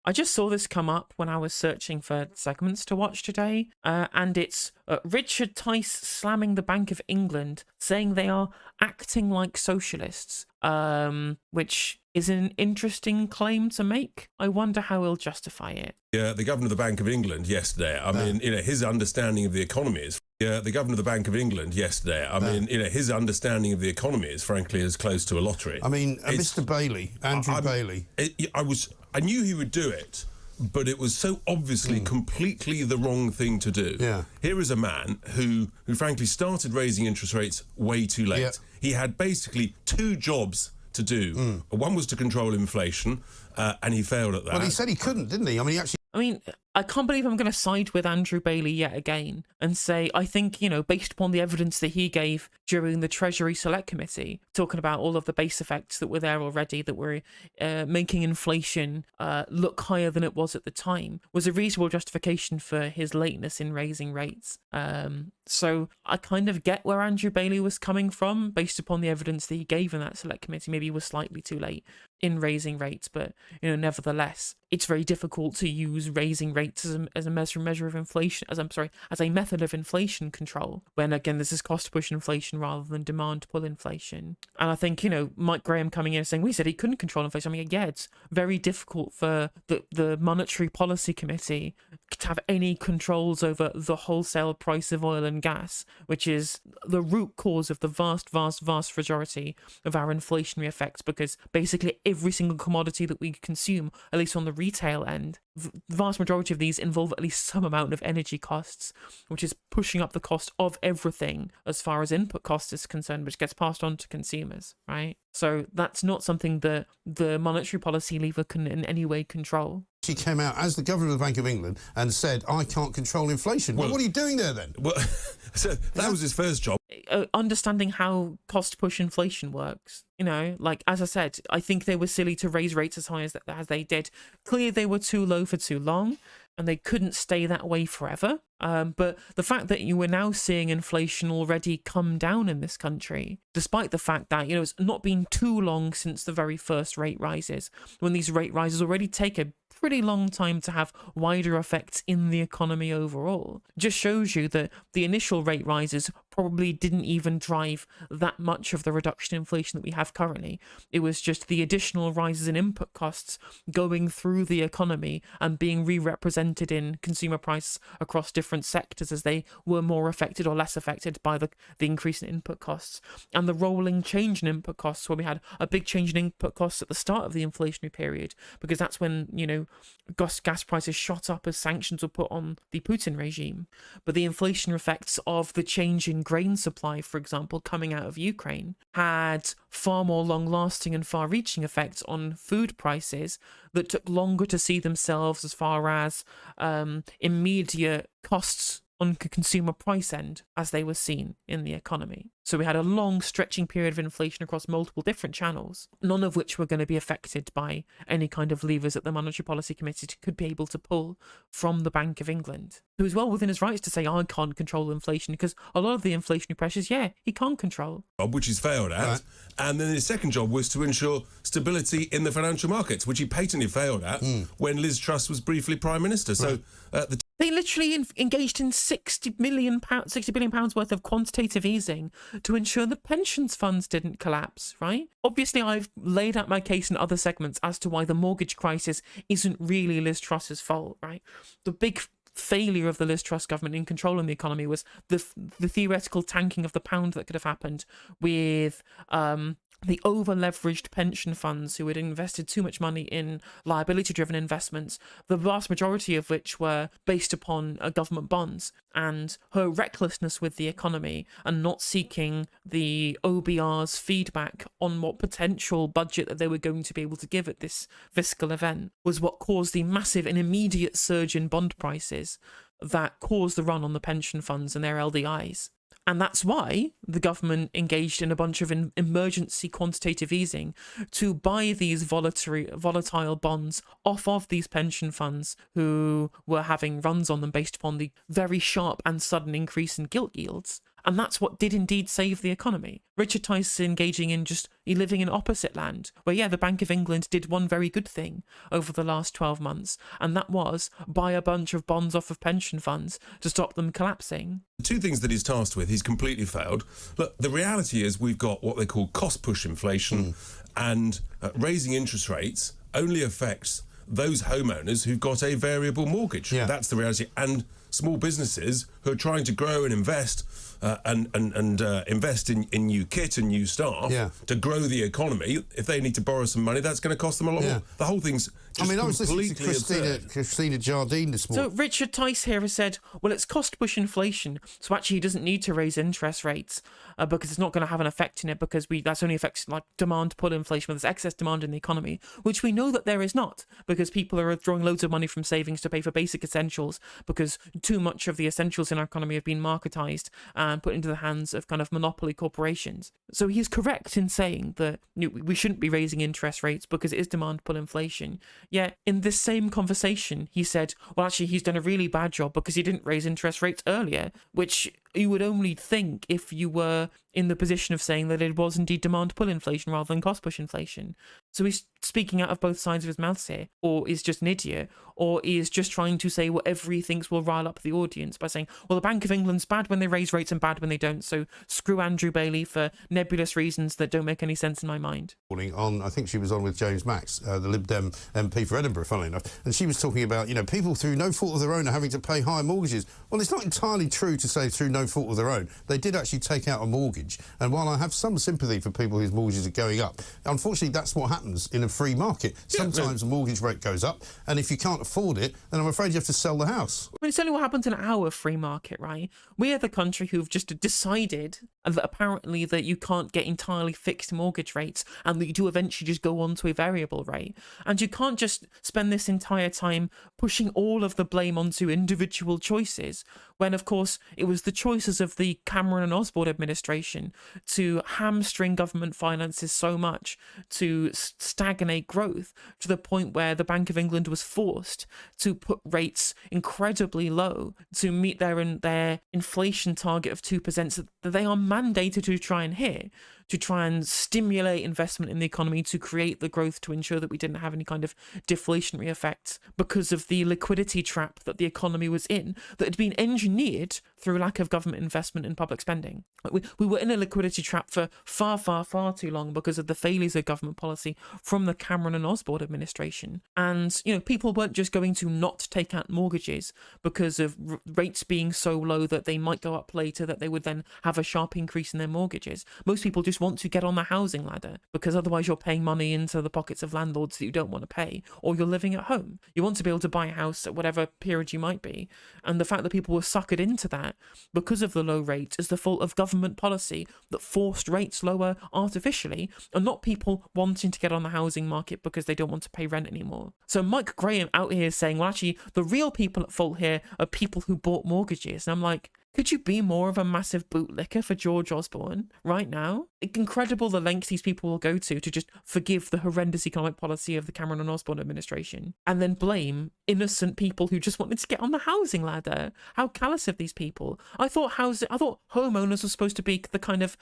I just saw this come up when I was searching for segments to watch today, and it's Richard Tice slamming the Bank of England, saying they are acting like socialists, which is an interesting claim to make. I wonder how he'll justify it. Yeah, the governor of the Bank of England yesterday, I mean, his understanding of the economy is... Yeah, the governor of the Bank of England yesterday, I mean, his understanding of the economy is frankly as close to a lottery. I mean, Mr. Bailey, Andrew Bailey. I knew he would do it, but it was so obviously completely the wrong thing to do. Yeah. Here is a man who frankly started raising interest rates way too late. Yeah. He had basically two jobs to do. One was to control inflation, and he failed at that. Well, he said he couldn't, didn't he? I mean, I can't believe I'm going to side with Andrew Bailey yet again and say, I think, based upon the evidence that he gave during the Treasury Select Committee, talking about all of the base effects that were there already, that were making inflation look higher than it was at the time, was a reasonable justification for his lateness in raising rates. So I kind of get where Andrew Bailey was coming from based upon the evidence that he gave in that Select Committee. Maybe he was slightly too late in raising rates, but nevertheless, it's very difficult to use raising rates as a measure of inflation, as a method of inflation control, when again this is cost push inflation rather than demand pull inflation. And I think Mike Graham coming in and saying, we said he couldn't control inflation. I mean, yeah, it's very difficult for the Monetary Policy Committee to have any controls over the wholesale price of oil and gas, which is the root cause of the vast majority of our inflationary effects, because basically every single commodity that we consume, at least on the retail end, the vast majority of these involve at least some amount of energy costs, which is pushing up the cost of everything as far as input cost is concerned, which gets passed on to consumers, right? So that's not something that the monetary policy lever can in any way control. She came out as the governor of the Bank of England and said, I can't control inflation. Well, what are you doing there then? Well, so that was his first job. Understanding how cost push inflation works. Like, as I said, I think they were silly to raise rates as high as they did. Clearly, they were too low for too long, and they couldn't stay that way forever. But the fact that you were now seeing inflation already come down in this country, despite the fact that, it's not been too long since the very first rate rises, when these rate rises already take a pretty long time to have wider effects in the economy overall, just shows you that the initial rate rises probably didn't even drive that much of the reduction in inflation that we have currently. It was just the additional rises in input costs going through the economy and being re-represented in consumer prices across different sectors as they were more affected or less affected by the increase in input costs. And the rolling change in input costs, where we had a big change in input costs at the start of the inflationary period, because that's when, gas prices shot up as sanctions were put on the Putin regime. But the inflation effects of the change in grain supply, for example, coming out of Ukraine, had far more long-lasting and far-reaching effects on food prices that took longer to see themselves as far as immediate costs on the consumer price end as they were seen in the economy. So we had a long stretching period of inflation across multiple different channels, none of which were going to be affected by any kind of levers that the Monetary Policy Committee could be able to pull from the Bank of England, who is well within his rights to say, I can't control inflation, because a lot of the inflationary pressures, he can't control. Which he's failed at. Right. And then his second job was to ensure stability in the financial markets, which he patently failed at when Liz Truss was briefly Prime Minister. So they literally engaged in £60 billion worth of quantitative easing to ensure the pensions funds didn't collapse, right? Obviously, I've laid out my case in other segments as to why the mortgage crisis isn't really Liz Truss's fault, right? The big failure of the Liz Truss government in controlling the economy was the theoretical tanking of the pound that could have happened with the over-leveraged pension funds who had invested too much money in liability-driven investments, the vast majority of which were based upon government bonds, and her recklessness with the economy and not seeking the OBR's feedback on what potential budget that they were going to be able to give at this fiscal event was what caused the massive and immediate surge in bond prices that caused the run on the pension funds and their LDIs. And that's why the government engaged in a bunch of emergency quantitative easing to buy these volatile bonds off of these pension funds who were having runs on them based upon the very sharp and sudden increase in gilt yields. And that's what did indeed save the economy. Richard Tice is engaging in just living in opposite land, where, yeah, the Bank of England did one very good thing over the last 12 months, and that was buy a bunch of bonds off of pension funds to stop them collapsing. The two things that he's tasked with, he's completely failed. Look, the reality is we've got what they call cost-push inflation, and raising interest rates only affects those homeowners who've got a variable mortgage. Yeah. That's the reality. And small businesses who are trying to grow and invest invest in new kit and new staff to grow the economy. If they need to borrow some money, that's going to cost them a lot more. The whole thing's just I was listening completely to Christina Jardine this morning. So Richard Tice here has said, well, it's cost-push inflation, so actually he doesn't need to raise interest rates because it's not going to have an effect in it, because that's only affects like demand-pull inflation, where there's excess demand in the economy, which we know that there is not, because people are withdrawing loads of money from savings to pay for basic essentials, because too much of the essentials in our economy have been marketized and put into the hands of kind of monopoly corporations. So he's correct in saying that we shouldn't be raising interest rates because it is demand-pull inflation. Yet in this same conversation, he said, well, actually, he's done a really bad job because he didn't raise interest rates earlier, which you would only think if you were in the position of saying that it was indeed demand-pull inflation rather than cost-push inflation. So he's speaking out of both sides of his mouth here, or is just an idiot, or he is just trying to say whatever he thinks will rile up the audience by saying, well, the Bank of England's bad when they raise rates and bad when they don't, so screw Andrew Bailey for nebulous reasons that don't make any sense in my mind. I think she was on with James Max, the Lib Dem MP for Edinburgh, funnily enough, and she was talking about, people through no fault of their own are having to pay higher mortgages. Well, it's not entirely true to say through no fault of their own. They did actually take out a mortgage, and while I have some sympathy for people whose mortgages are going up, unfortunately that's what happens in a free market. Sometimes the mortgage rate goes up, and if you can't afford it, then I'm afraid you have to sell the house. I mean, it's only what happens in our free market, right? We are the country who've just decided that apparently that you can't get entirely fixed mortgage rates and that you do eventually just go on to a variable rate. And you can't just spend this entire time pushing all of the blame onto individual choices, when, of course, it was the choices of the Cameron and Osborne administration to hamstring government finances so much, to stagnate growth, to the point where the Bank of England was forced to put rates incredibly low to meet their inflation target of 2%, so that they are mandated to try and hit, to try and stimulate investment in the economy, to create the growth, to ensure that we didn't have any kind of deflationary effects because of the liquidity trap that the economy was in, that had been engineered through lack of government investment and public spending. We were in a liquidity trap for far, far, far too long because of the failures of government policy from the Cameron and Osborne administration. And, people weren't just going to not take out mortgages because of rates being so low that they might go up later, that they would then have a sharp increase in their mortgages. Most people just want to get on the housing ladder, because otherwise you're paying money into the pockets of landlords that you don't want to pay, or you're living at home. You want to be able to buy a house at whatever period you might be. And the fact that people were suckered into that because of the low rates is the fault of government policy that forced rates lower artificially, and not people wanting to get on the housing market because they don't want to pay rent anymore. So Mike Graham out here saying, well, actually, the real people at fault here are people who bought mortgages. And I'm like, could you be more of a massive bootlicker for George Osborne right now? It's incredible the lengths these people will go to just forgive the horrendous economic policy of the Cameron and Osborne administration and then blame innocent people who just wanted to get on the housing ladder. How callous of these people. I thought homeowners were supposed to be the kind of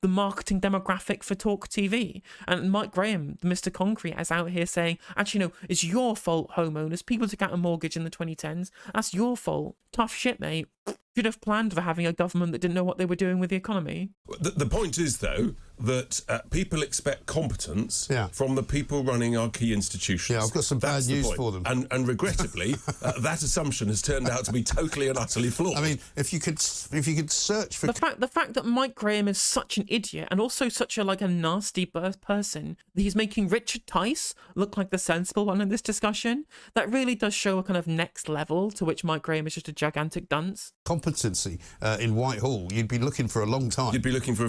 the marketing demographic for Talk TV. And Mike Graham, Mr. Concrete, is out here saying, actually, no, it's your fault, homeowners. People took out a mortgage in the 2010s. That's your fault. Tough shit, mate. Should have planned for having a government that didn't know what they were doing with the economy. The point is, though, that people expect competence from the people running our key institutions. Yeah, I've got some bad news for them. And regrettably, that assumption has turned out to be totally and utterly flawed. I mean, if you could search for the fact that Mike Graham is such an idiot and also such a nasty person, that he's making Richard Tice look like the sensible one in this discussion, that really does show a kind of next level to which Mike Graham is just a gigantic dunce. Competency in Whitehall, you'd be looking for a long time. You'd be looking for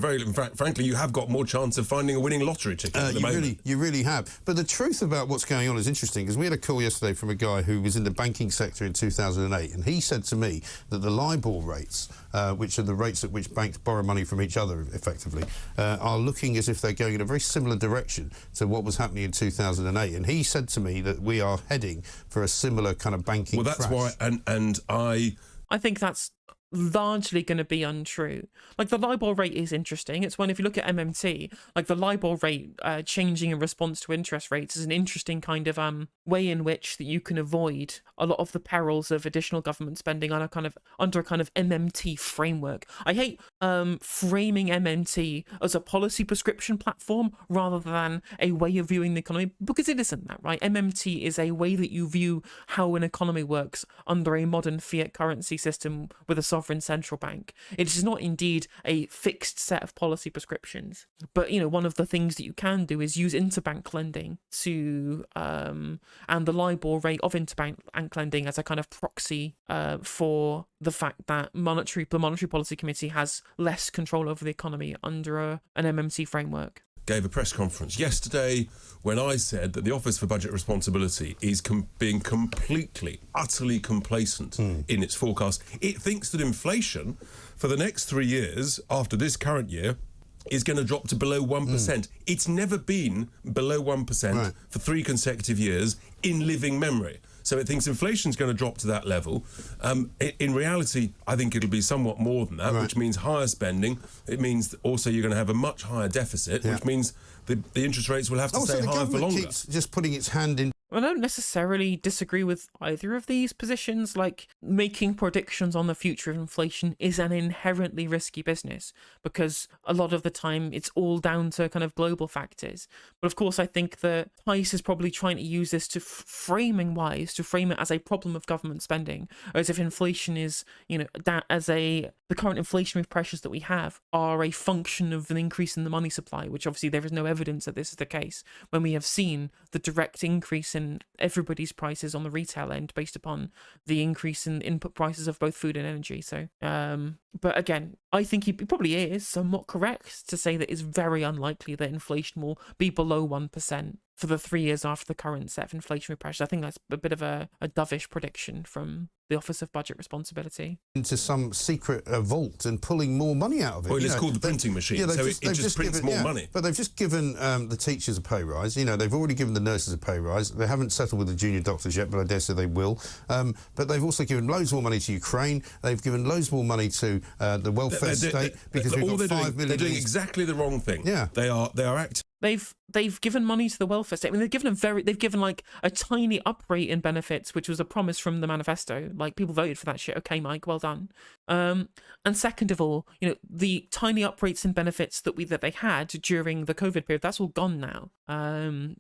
frankly, you have got more chance of finding a winning lottery ticket at the moment. You really have. But the truth about what's going on is interesting, because we had a call yesterday from a guy who was in the banking sector in 2008, and he said to me that the LIBOR rates, which are the rates at which banks borrow money from each other effectively, are looking as if they're going in a very similar direction to what was happening in 2008. And he said to me that we are heading for a similar kind of banking crash. Well, that's why, and I think that's largely going to be untrue. Like, the LIBOR rate is interesting. It's when, if you look at MMT, like the LIBOR rate changing in response to interest rates is an interesting kind of way in which that you can avoid a lot of the perils of additional government spending on a kind of under a kind of MMT framework. I hate framing MMT as a policy prescription platform rather than a way of viewing the economy, because it isn't that, right? MMT is a way that you view how an economy works under a modern fiat currency system with a sovereign central bank. It is not indeed a fixed set of policy prescriptions, but one of the things that you can do is use interbank lending to and the LIBOR rate of interbank lending as a kind of proxy for the fact that the Monetary Policy Committee has less control over the economy under an MMT framework. Gave a press conference yesterday when I said that the Office for Budget Responsibility is being completely, utterly complacent in its forecast. It thinks that inflation for the next 3 years after this current year is going to drop to below 1%. It's never been below 1% for 3 consecutive years in living memory. So it thinks inflation's going to drop to that level. In reality, I think it'll be somewhat more than that, which means higher spending. It means also you're going to have a much higher deficit, which means the interest rates will have to stay higher for longer. The government keeps just putting its hand in. I don't necessarily disagree with either of these positions. Like, making predictions on the future of inflation is an inherently risky business because a lot of the time it's all down to kind of global factors. But of course, I think that Tice is probably trying to use this to frame it as a problem of government spending, or as if inflation is, the current inflationary pressures that we have are a function of an increase in the money supply, which obviously there is no evidence that this is the case when we have seen the direct increase in everybody's prices on the retail end based upon the increase in input prices of both food and energy. So, but again, I think he probably is somewhat correct to say that it's very unlikely that inflation will be below 1% for the 3 years after the current set of inflationary pressures. I think that's a bit of a dovish prediction from the Office of Budget Responsibility. Into some secret vault and pulling more money out of it. Well, it's called the printing machine, so it just prints more money. But they've just given the teachers a pay rise. They've already given the nurses a pay rise. They haven't settled with the junior doctors yet, but I dare say they will. But they've also given loads more money to Ukraine. They've given loads more money to the welfare state because we've got 5 million. They're doing exactly the wrong thing. Yeah, they are acting. They've given money to the welfare state. I mean, they've given like a tiny uprate in benefits, which was a promise from the manifesto. Like, people voted for that shit. Okay, Mike, well done. And second of all, the tiny uprates in benefits that they had during the COVID period, that's all gone now.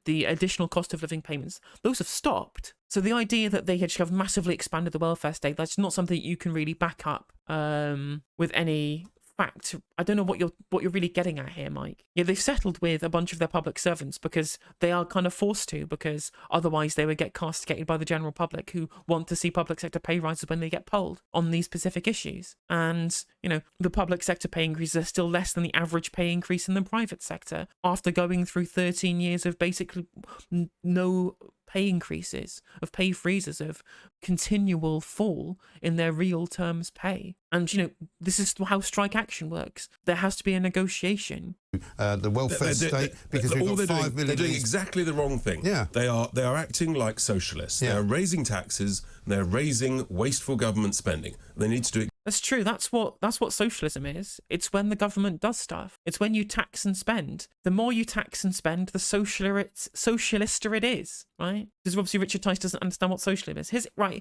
The additional cost of living payments, those have stopped. So the idea that they had have massively expanded the welfare state, that's not something you can really back up with any fact. I don't know what you're really getting at here, Mike. Yeah, they've settled with a bunch of their public servants because they are kind of forced to, because otherwise they would get castigated by the general public who want to see public sector pay rises when they get polled on these specific issues. And, the public sector pay increases are still less than the average pay increase in the private sector after going through 13 years of basically no pay increases, of pay freezes, of continual fall in their real terms pay. And, this is how strike action works. There has to be a negotiation. The welfare state, because we've got 5 million. They're doing exactly the wrong thing. Yeah. They are acting like socialists. Yeah. They're raising taxes, they're raising wasteful government spending. They need to do it. That's true. That's what socialism is. It's when the government does stuff. It's when you tax and spend. The more you tax and spend, the socialister it is, right? Because obviously Richard Tice doesn't understand what socialism is.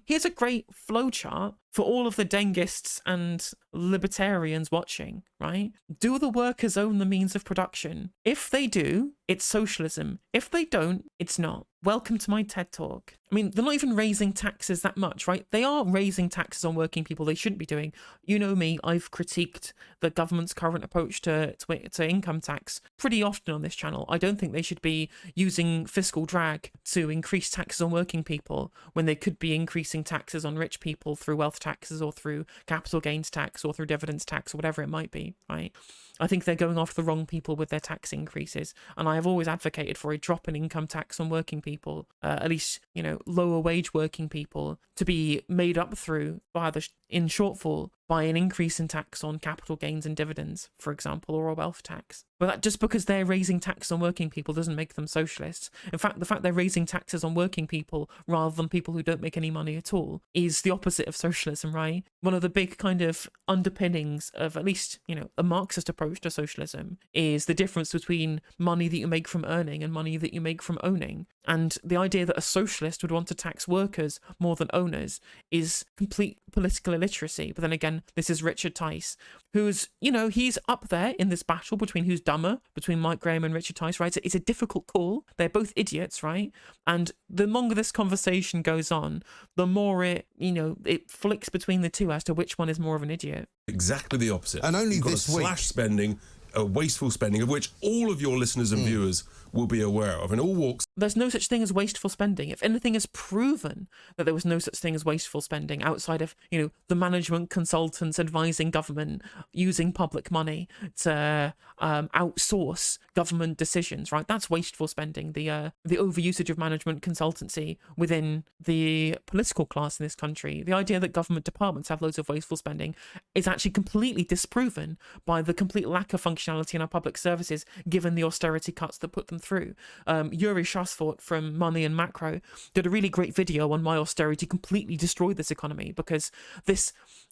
Here's a great flowchart for all of the Dengists and libertarians watching, right? Do the workers own the means of production? If they do, it's socialism. If they don't, it's not. Welcome to my TED Talk. I mean, they're not even raising taxes that much, right? They are raising taxes on working people they shouldn't be doing. You know me, I've critiqued the government's current approach to income tax pretty often on this channel. I don't think they should be using fiscal drag to increase taxes on working people when they could be increasing taxes on rich people through wealth taxes or through capital gains tax or through dividends tax or whatever it might be, right? I think they're going after the wrong people with their tax increases, and I have always advocated for a drop in income tax on working people, at least lower wage working people, to be made up through via in shortfall by an increase in tax on capital gains and dividends, for example, or a wealth tax. But that, just because they're raising tax on working people doesn't make them socialists. In fact, the fact they're raising taxes on working people rather than people who don't make any money at all is the opposite of socialism, right? One of the big kind of underpinnings of at least, a Marxist approach to socialism is the difference between money that you make from earning and money that you make from owning. And the idea that a socialist would want to tax workers more than owners is complete political illiteracy. But then again, this is Richard Tice, who's, he's up there in this battle between who's dumber, between Mike Graham and Richard Tice, right? It's a difficult call. They're both idiots, right? And the longer this conversation goes on, the more it flicks between the two as to which one is more of an idiot. Exactly the opposite. And only You've got this a week. slash spending, a wasteful spending, of which all of your listeners and viewers will be aware of, in all walks. There's no such thing as wasteful spending. If anything is proven that there was no such thing as wasteful spending outside of, the management consultants advising government using public money to outsource government decisions, right? That's wasteful spending. The overusage of management consultancy within the political class in this country, the idea that government departments have loads of wasteful spending is actually completely disproven by the complete lack of functionality in our public services, given the austerity cuts that put them through. Yuri Shasfort from Money and Macro did a really great video on why austerity completely destroyed this economy, because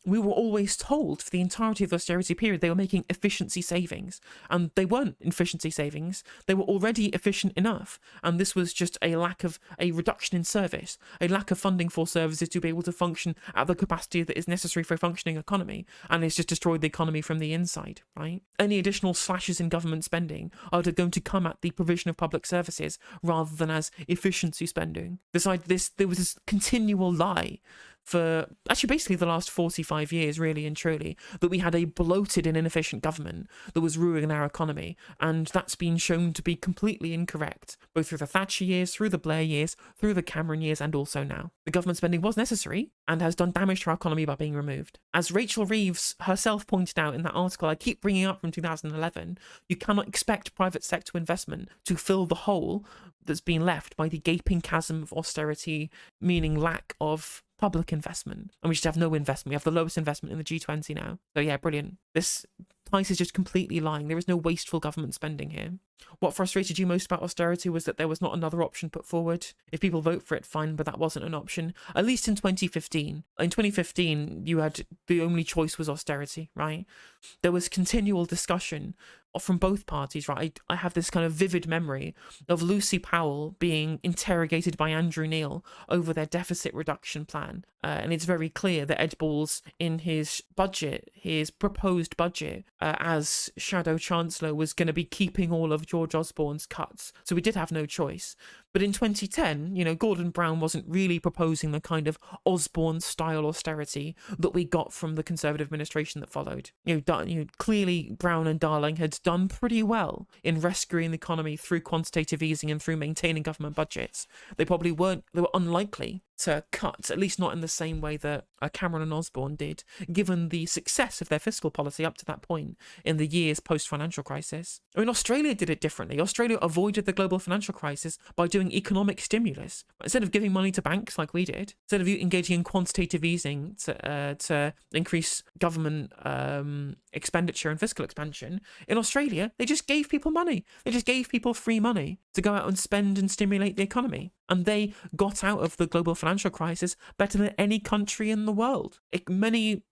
we were always told for the entirety of the austerity period they were making efficiency savings, and they weren't efficiency savings. They were already efficient enough, and this was just a reduction in service, a lack of funding for services to be able to function at the capacity that is necessary for a functioning economy, and it's just destroyed the economy from the inside, right? Any additional slashes in government spending are going to come at the provision of public services rather than as efficiency spending. There was this continual lie for actually basically the last 45 years, really and truly, that we had a bloated and inefficient government that was ruining our economy, and that's been shown to be completely incorrect, both through the Thatcher years, through the Blair years, through the Cameron years, and also now. The government spending was necessary and has done damage to our economy by being removed. As Rachel Reeves herself pointed out in that article I keep bringing up from 2011, you cannot expect private sector investment to fill the hole that's been left by the gaping chasm of austerity, meaning lack of public investment. And we just have no investment. We have the lowest investment in the G20 now. So yeah, brilliant. This Tice is just completely lying. There is no wasteful government spending here. What frustrated you most about austerity was that there was not another option put forward. If people vote for it, fine, but that wasn't an option. At least in 2015. In 2015, you had the only choice was austerity, right? There was continual discussion from both parties, right? I have this kind of vivid memory of Lucy Powell being interrogated by Andrew Neil over their deficit reduction plan. And it's very clear that Ed Balls, in his budget, his proposed budget, as Shadow Chancellor, was going to be keeping all of George Osborne's cuts. So we did have no choice. But in 2010, Gordon Brown wasn't really proposing the kind of Osborne-style austerity that we got from the Conservative administration that followed. Clearly Brown and Darling had done pretty well in rescuing the economy through quantitative easing and through maintaining government budgets. They were unlikely to cut, at least not in the same way that Cameron and Osborne did, given the success of their fiscal policy up to that point in the years post-financial crisis. I mean, Australia did it differently. Australia avoided the global financial crisis by doing economic stimulus. Instead of giving money to banks like we did, instead of engaging in quantitative easing to increase government expenditure and fiscal expansion, in Australia, they just gave people money. They just gave people free money to go out and spend and stimulate the economy. And they got out of the global financial crisis better than any country in the world. Many,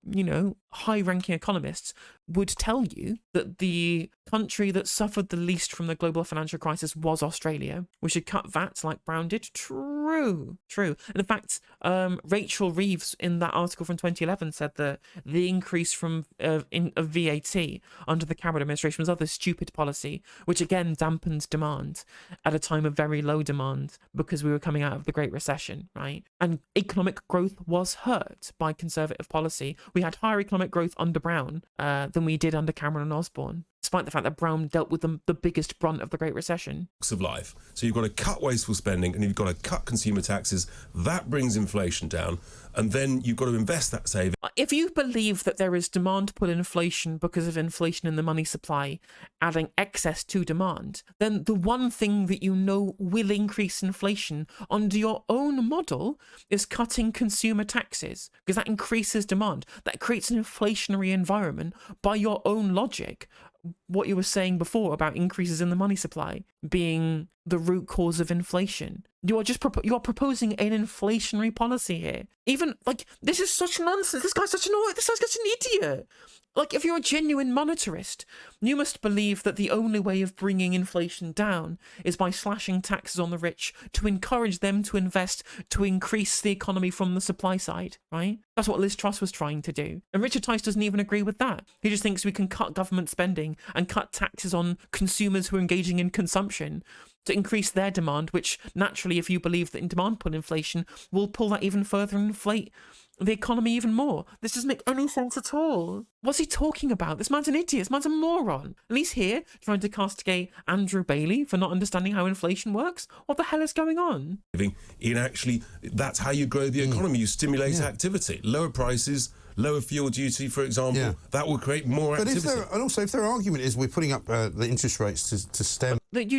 high-ranking economists would tell you that the country that suffered the least from the global financial crisis was Australia. We should cut VAT like Brown did. True. And in fact, Rachel Reeves in that article from 2011 said that the increase of VAT under the Cameron administration was other stupid policy, which again dampened demand at a time of very low demand because we were coming out of the Great Recession, right? And economic growth was hurt by Conservative policy. We had higher economic growth under Brown than we did under Cameron and Osborne. despite the fact that Brown dealt with the biggest brunt of the Great Recession. Of life. So you've got to cut wasteful spending and you've got to cut consumer taxes. That brings inflation down. And then you've got to invest that saving. If you believe that there is demand pull inflation because of inflation in the money supply, adding excess to demand, then the one thing that you know will increase inflation under your own model is cutting consumer taxes, because that increases demand. That creates an inflationary environment by your own logic. What you were saying before about increases in the money supply being the root cause of inflation. You are just you are proposing an inflationary policy here. Even, like, this is such nonsense. This guy's such an idiot. Like, if you're a genuine monetarist, you must believe that the only way of bringing inflation down is by slashing taxes on the rich to encourage them to invest to increase the economy from the supply side, right? That's what Liz Truss was trying to do. And Richard Tice doesn't even agree with that. He just thinks we can cut government spending and cut taxes on consumers who are engaging in consumption to increase their demand, which naturally, if you believe that in demand pull inflation, will pull that even further and inflate the economy even more. This doesn't make any sense at all. What's he talking about? This man's an idiot. This man's a moron. And he's here trying to castigate Andrew Bailey for not understanding how inflation works. What the hell is going on? In actually, that's how you grow the economy. You stimulate activity. Lower prices, lower fuel duty, for example. That will create more activity. If their argument is we're putting up the interest rates to stem... But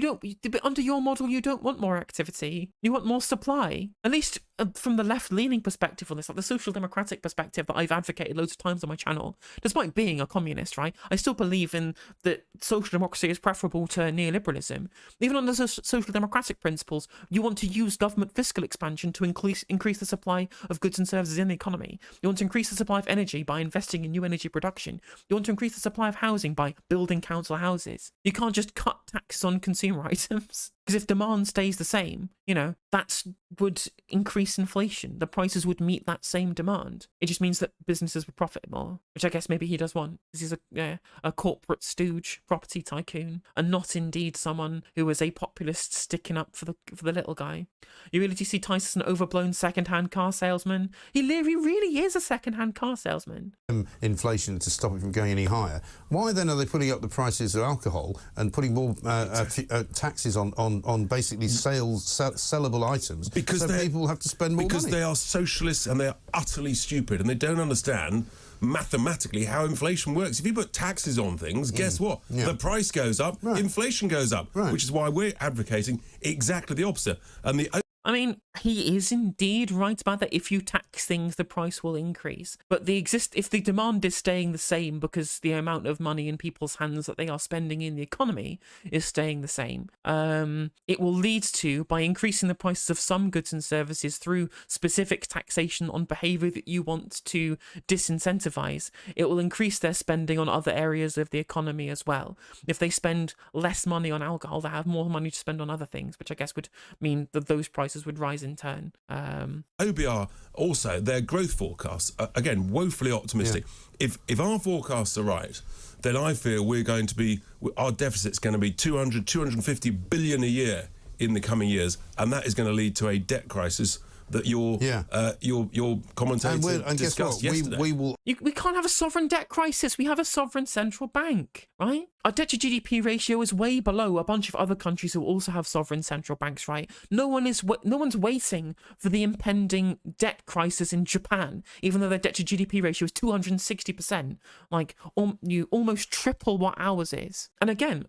under your model, you don't want more activity. You want more supply. At least from the left-leaning perspective on this, like the social democratic perspective that I've advocated loads of times on my channel, despite being a communist, right? I still believe in that social democracy is preferable to neoliberalism. Even under social democratic principles, you want to use government fiscal expansion to increase the supply of goods and services in the economy. You want to increase the supply of energy by investing in new energy production. You want to increase the supply of housing by building council houses. You can't just cut taxes on consumer items. Because if demand stays the same, that would increase inflation. The prices would meet that same demand. It just means that businesses would profit more, which I guess maybe he does want, because he's a corporate stooge, property tycoon, and not indeed someone who is a populist sticking up for the little guy. You really do see Tice as an overblown second-hand car salesman. He really is a second-hand car salesman. Inflation to stop it from going any higher. Why then are they putting up the prices of alcohol and putting more taxes on basically sellable items, because people have to spend more money? Because they are socialists and they are utterly stupid and they don't understand mathematically how inflation works. If you put taxes on things, guess what? The price goes up, inflation goes up, which is why we're advocating exactly the opposite. And I mean, he is indeed right about that. If you tax things, the price will increase. But if the demand is staying the same because the amount of money in people's hands that they are spending in the economy is staying the same, it will lead to, by increasing the prices of some goods and services through specific taxation on behaviour that you want to disincentivize, it will increase their spending on other areas of the economy as well. If they spend less money on alcohol, they have more money to spend on other things, which I guess would mean that those prices would rise in turn. OBR also, their growth forecasts, again, woefully optimistic. If our forecasts are right, then I feel our deficit's going to be 250 billion a year in the coming years, and that is going to lead to a debt crisis that your commentator discussed yesterday. We can't have a sovereign debt crisis. We have a sovereign central bank, right? Our debt to GDP ratio is way below a bunch of other countries who also have sovereign central banks, right? No one's waiting for the impending debt crisis in Japan, even though their debt to GDP ratio is 260%. Like, you almost triple what ours is. And again,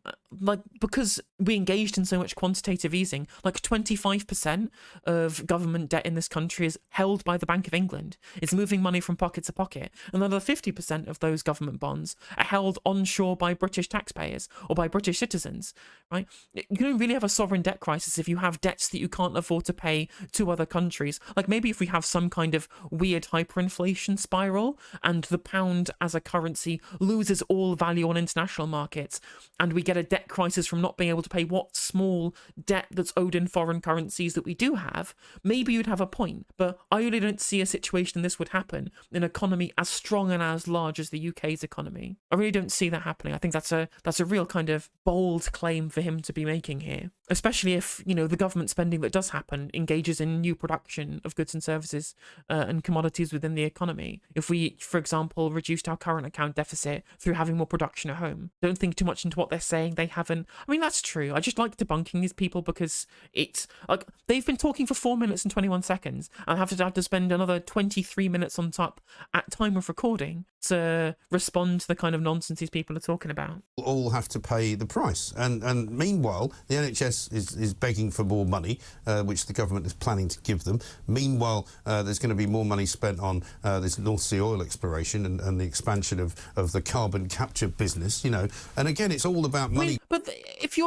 because we engaged in so much quantitative easing, 25% of government debt in this country is held by the Bank of England. It's moving money from pocket to pocket. Another 50% of those government bonds are held onshore by British taxpayers or by British citizens, right? You don't really have a sovereign debt crisis if you have debts that you can't afford to pay to other countries. Maybe if we have some kind of weird hyperinflation spiral and the pound as a currency loses all value on international markets and we get a debt crisis from not being able to pay what small debt that's owed in foreign currencies that we do have, maybe you'd have a point. But I really don't see a situation this would happen in an economy as strong and as large as the UK's economy. I really don't see that happening. I think that's a a real kind of bold claim for him to be making here, especially if, you know, the government spending that does happen engages in new production of goods and services and commodities within the economy. If we, for example, reduced our current account deficit through having more production at home. Don't think too much into what they're saying. They haven't. I mean, that's true. I just like debunking these people because it's like they've been talking for 4 minutes and 21 seconds and have to spend another 23 minutes on top at time of recording to respond to the kind of nonsense these people are talking about. All have to pay the price, and meanwhile the NHS is begging for more money, which the government is planning to give them. Meanwhile, there's going to be more money spent on this North Sea oil exploration and the expansion of the carbon capture business, you know. And again, it's all about money. I mean, but if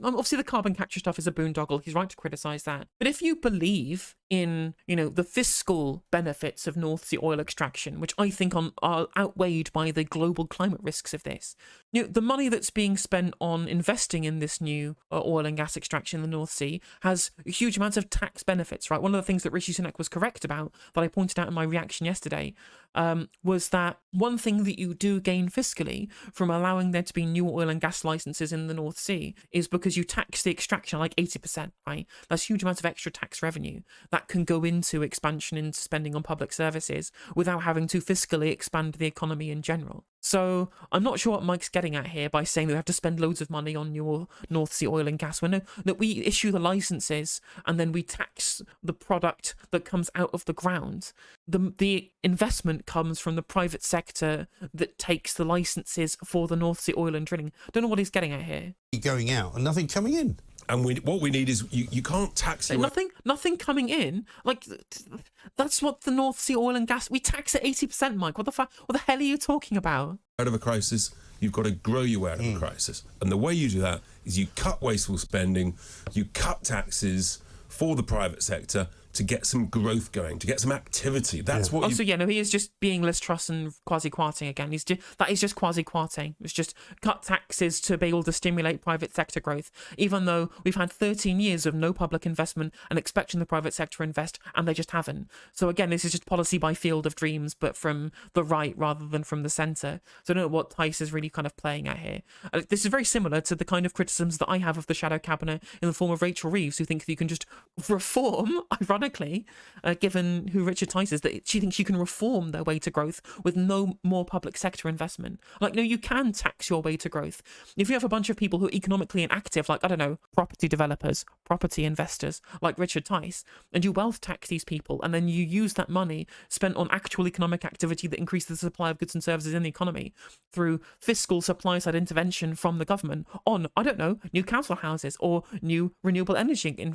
obviously the carbon capture stuff is a boondoggle, he's right to criticise that. But if you believe in, you know, the fiscal benefits of North Sea oil extraction, which I think are outweighed by the global climate risks of this, you know, the money that's being spent on investing in this new oil and gas extraction in the North Sea has huge amounts of tax benefits, right? One of the things that Rishi Sunak was correct about, that I pointed out in my reaction yesterday, was that one thing that you do gain fiscally from allowing there to be new oil and gas licenses in the North Sea is because you tax the extraction like 80%, right? That's huge amounts of extra tax revenue that can go into expansion into spending on public services without having to fiscally expand the economy in general. So I'm not sure what Mike's getting at here by saying that we have to spend loads of money on your North Sea oil and gas. When that we issue the licenses and then we tax the product that comes out of the ground. The investment comes from the private sector that takes the licenses for the North Sea oil and drilling. Don't know what he's getting at here. Going out and nothing coming in. And what we need is you can't tax your nothing coming in. Like that's what the North Sea oil and gas, we tax at 80%, Mike. What the hell are you talking about? out of a crisis. You've got to grow your way out of a crisis. And the way you do that is you cut wasteful spending, you cut taxes for the private sector to get some growth going, to get some activity. That's what. Also, yeah, no, he is just being Liz Truss and quasi-quarting again. That is just quasi-quarting. It's just cut taxes to be able to stimulate private sector growth, even though we've had 13 years of no public investment and expecting the private sector to invest, and they just haven't. So again, this is just policy by field of dreams, but from the right rather than from the centre. So I don't know what Tice is really kind of playing at here. This is very similar to the kind of criticisms that I have of the shadow cabinet in the form of Rachel Reeves, who think that you can just reform, ironically, given who Richard Tice is, that she thinks you can reform their way to growth with no more public sector investment. Like, no, you can tax your way to growth. If you have a bunch of people who are economically inactive, like, I don't know, property developers, property investors, like Richard Tice, and you wealth tax these people, and then you use that money spent on actual economic activity that increases the supply of goods and services in the economy through fiscal supply side intervention from the government on, I don't know, new council houses or new renewable energy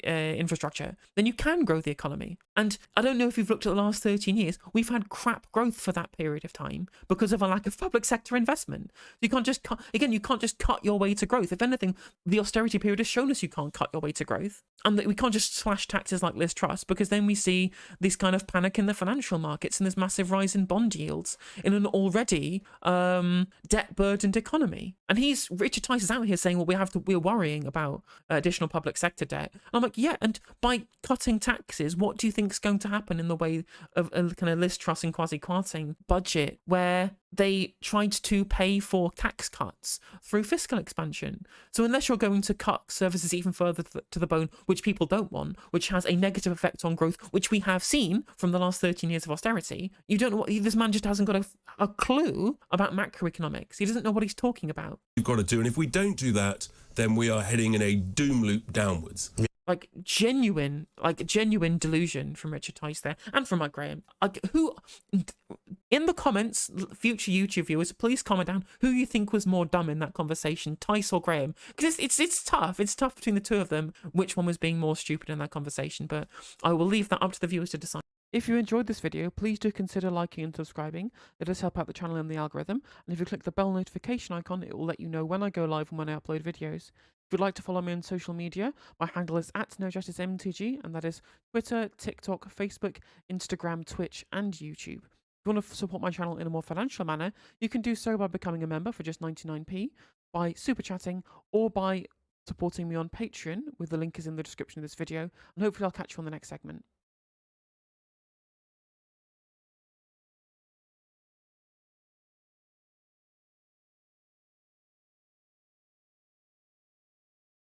infrastructure, then you can grow the economy. And I don't know if you've looked at the last 13 years, we've had crap growth for that period of time because of a lack of public sector investment. You can't just cut, again, you can't just cut your way to growth. If anything, the austerity period has shown us you can't cut your way to growth, and that we can't just slash taxes like Liz Truss, because then we see this kind of panic in the financial markets and this massive rise in bond yields in an already debt-burdened economy. And Richard Tice is out here saying, well, we're worrying about additional public sector debt. And I'm like, yeah, and by cutting taxes, what do you think is going to happen in the way of a kind of Liz Truss and quasi-quarting budget where they tried to pay for tax cuts through fiscal expansion? So unless you're going to cut services even further to the bone, which people don't want, which has a negative effect on growth, which we have seen from the last 13 years of austerity, you don't know what this man just hasn't got a clue about macroeconomics. He doesn't know what he's talking about. We've got to do, and if we don't do that, then we are heading in a doom loop downwards. Like genuine delusion from Richard Tice there, and from Mike Graham. Like, who in the comments, future YouTube viewers, please comment down who you think was more dumb in that conversation, Tice or Graham, because it's tough. It's tough between the two of them which one was being more stupid in that conversation. But I will leave that up to the viewers to decide. If you enjoyed this video, please do consider liking and subscribing. It does help out the channel and the algorithm. And if you click the bell notification icon, it will let you know when I go live and when I upload videos. If you'd like to follow me on social media, my handle is @NoJusticeMTG, and that is Twitter, TikTok, Facebook, Instagram, Twitch, and YouTube. If you want to support my channel in a more financial manner, you can do so by becoming a member for just 99p, by super chatting, or by supporting me on Patreon, with the link is in the description of this video, and hopefully I'll catch you on the next segment.